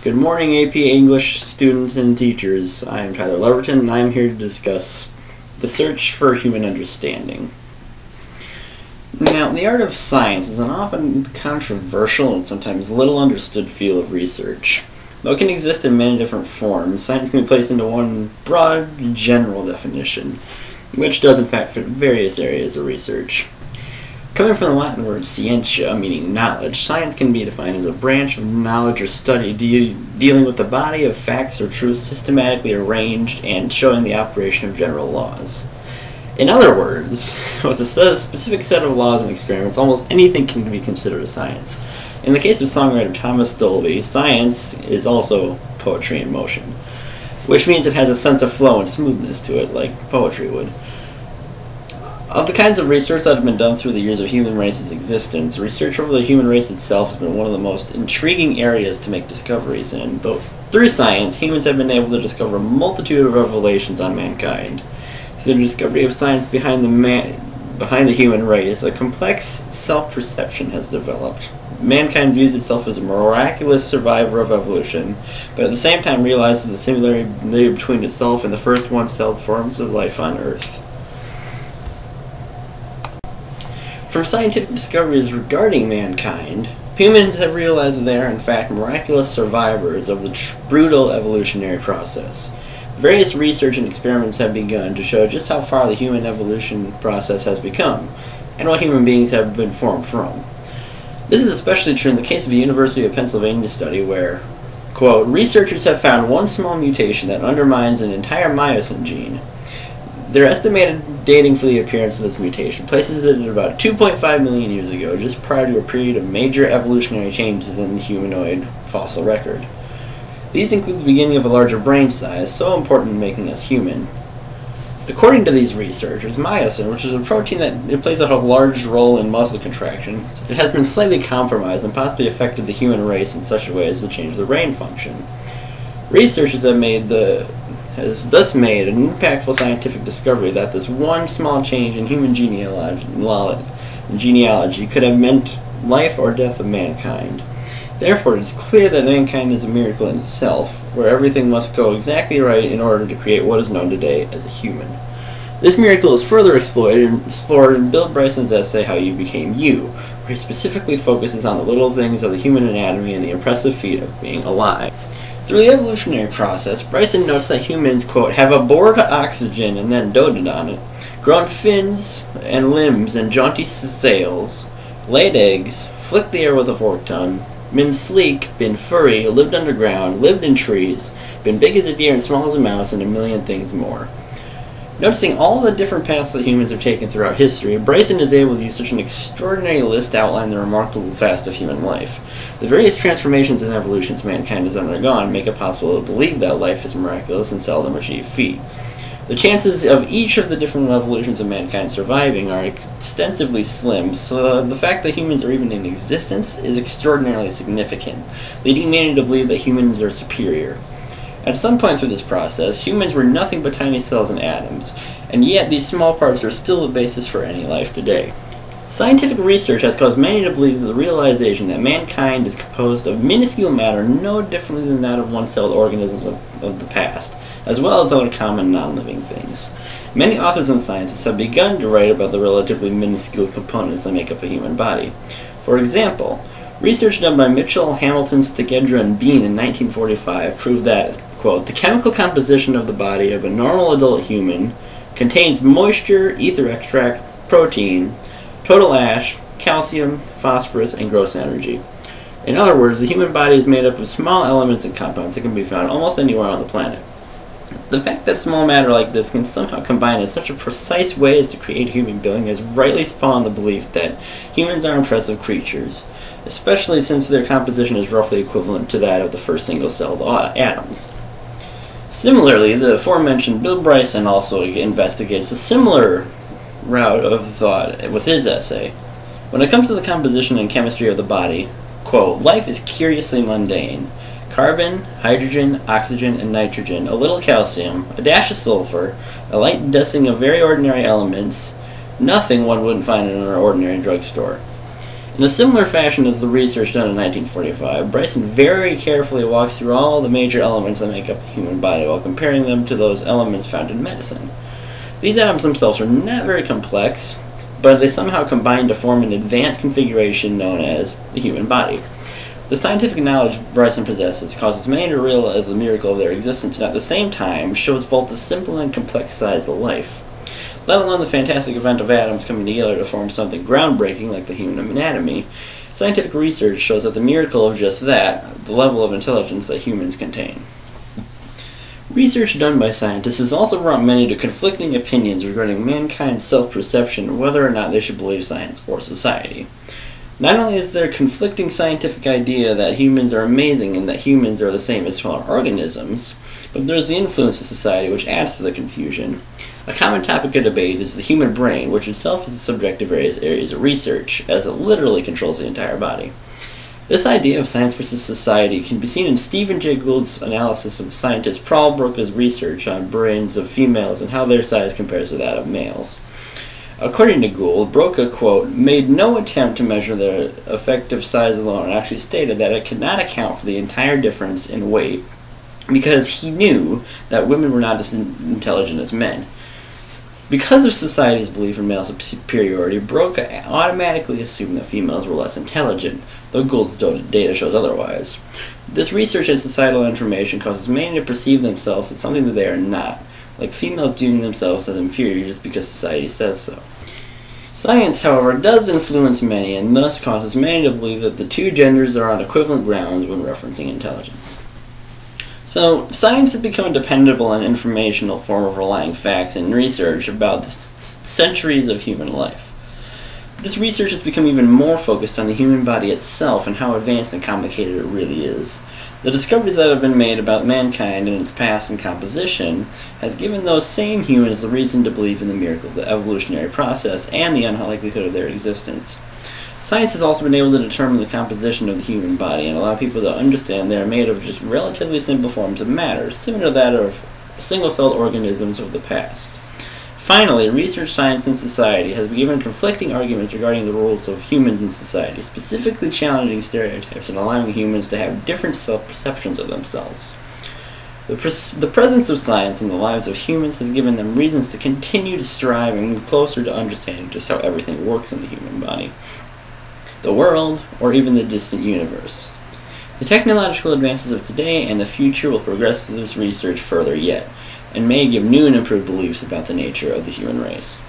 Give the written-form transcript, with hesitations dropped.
Good morning, AP English students and teachers. I am Tyler Leverton, and I am here to discuss the search for human understanding. Now, the art of science is an often controversial and sometimes little understood field of research. Though it can exist in many different forms, science can be placed into one broad, general definition, which does in fact fit various areas of research. Coming from the Latin word scientia, meaning knowledge, science can be defined as a branch of knowledge or study dealing with the body of facts or truths systematically arranged and showing the operation of general laws. In other words, with a specific set of laws and experiments, almost anything can be considered a science. In the case of songwriter Thomas Dolby, science is also poetry in motion, which means it has a sense of flow and smoothness to it, like poetry would. Of the kinds of research that have been done through the years of human race's existence, research over the human race itself has been one of the most intriguing areas to make discoveries in. Though through science, humans have been able to discover a multitude of revelations on mankind. Through the discovery of science behind the human race, a complex self-perception has developed. Mankind views itself as a miraculous survivor of evolution, but at the same time realizes the similarity between itself and the first one-celled forms of life on Earth. From scientific discoveries regarding mankind, humans have realized that they are in fact miraculous survivors of the brutal evolutionary process. Various research and experiments have begun to show just how far the human evolution process has become, and what human beings have been formed from. This is especially true in the case of the University of Pennsylvania study where, quote, researchers have found one small mutation that undermines an entire myosin gene. Their estimated dating for the appearance of this mutation places it at about 2.5 million years ago, just prior to a period of major evolutionary changes in the humanoid fossil record. These include the beginning of a larger brain size, so important in making us human. According to these researchers, myosin, which is a protein that plays a large role in muscle contraction, it has been slightly compromised and possibly affected the human race in such a way as to change the brain function. Researchers has thus made an impactful scientific discovery that this one small change in human genealogy could have meant life or death of mankind. Therefore, it is clear that mankind is a miracle in itself, where everything must go exactly right in order to create what is known today as a human. This miracle is further explored in Bill Bryson's essay, How You Became You, where he specifically focuses on the little things of the human anatomy and the impressive feat of being alive. Through the evolutionary process, Bryson notes that humans, quote, have abhorred oxygen and then doted on it, grown fins and limbs and jaunty sails, laid eggs, flicked the air with a forked tongue, been sleek, been furry, lived underground, lived in trees, been big as a deer and small as a mouse, and a million things more. Noticing all the different paths that humans have taken throughout history, Bryson is able to use such an extraordinary list to outline the remarkable past of human life. The various transformations and evolutions mankind has undergone make it possible to believe that life is miraculous and seldom achieved feat. The chances of each of the different evolutions of mankind surviving are extensively slim, so the fact that humans are even in existence is extraordinarily significant, leading many to believe that humans are superior. At some point through this process, humans were nothing but tiny cells and atoms, and yet these small parts are still the basis for any life today. Scientific research has caused many to believe that the realization that mankind is composed of minuscule matter no differently than that of one-celled organisms of the past, as well as other common non-living things. Many authors and scientists have begun to write about the relatively minuscule components that make up a human body. For example, research done by Mitchell, Hamilton, Stigedra, and Bean in 1945 proved that, quote, the chemical composition of the body of a normal adult human contains moisture, ether extract, protein, total ash, calcium, phosphorus, and gross energy. In other words, the human body is made up of small elements and compounds that can be found almost anywhere on the planet. The fact that small matter like this can somehow combine in such a precise way as to create a human being has rightly spawned the belief that humans are impressive creatures, especially since their composition is roughly equivalent to that of the first single-celled atoms. Similarly, the aforementioned Bill Bryson also investigates a similar route of thought with his essay. When it comes to the composition and chemistry of the body, quote, life is curiously mundane. Carbon, hydrogen, oxygen, and nitrogen, a little calcium, a dash of sulfur, a light dusting of very ordinary elements, nothing one wouldn't find in an ordinary drugstore. In a similar fashion as the research done in 1945, Bryson very carefully walks through all the major elements that make up the human body while comparing them to those elements found in medicine. These atoms themselves are not very complex, but they somehow combine to form an advanced configuration known as the human body. The scientific knowledge Bryson possesses causes many to realize the miracle of their existence, and at the same time shows both the simple and complex sides of life. Let alone the fantastic event of atoms coming together to form something groundbreaking like the human anatomy, scientific research shows that the miracle of just that, the level of intelligence that humans contain. Research done by scientists has also brought many to conflicting opinions regarding mankind's self-perception and whether or not they should believe science or society. Not only is there a conflicting scientific idea that humans are amazing and that humans are the same as smaller organisms, but there is the influence of society which adds to the confusion. A common topic of debate is the human brain, which itself is the subject of various areas of research, as it literally controls the entire body. This idea of science versus society can be seen in Stephen Jay Gould's analysis of the scientist Paul Broca's research on brains of females and how their size compares to that of males. According to Gould, Broca, quote, made no attempt to measure their effective size alone and actually stated that it could not account for the entire difference in weight because he knew that women were not as intelligent as men. Because of society's belief in male superiority, Broca automatically assumed that females were less intelligent, though Gould's data shows otherwise. This research and societal information causes many to perceive themselves as something that they are not, like females viewing themselves as inferior just because society says so. Science, however, does influence many and thus causes many to believe that the two genders are on equivalent grounds when referencing intelligence. So, science has become a dependable and informational form of relying facts and research about the centuries of human life. This research has become even more focused on the human body itself and how advanced and complicated it really is. The discoveries that have been made about mankind and its past and composition has given those same humans the reason to believe in the miracle of the evolutionary process and the unlikelihood of their existence. Science has also been able to determine the composition of the human body and allow people to understand they are made of just relatively simple forms of matter, similar to that of single-celled organisms of the past. Finally, research, science, and society has given conflicting arguments regarding the roles of humans in society, specifically challenging stereotypes and allowing humans to have different self-perceptions of themselves. The presence of science in the lives of humans has given them reasons to continue to strive and move closer to understanding just how everything works in the human body, the world, or even the distant universe. The technological advances of today and the future will progress this research further yet, and may give new and improved beliefs about the nature of the human race.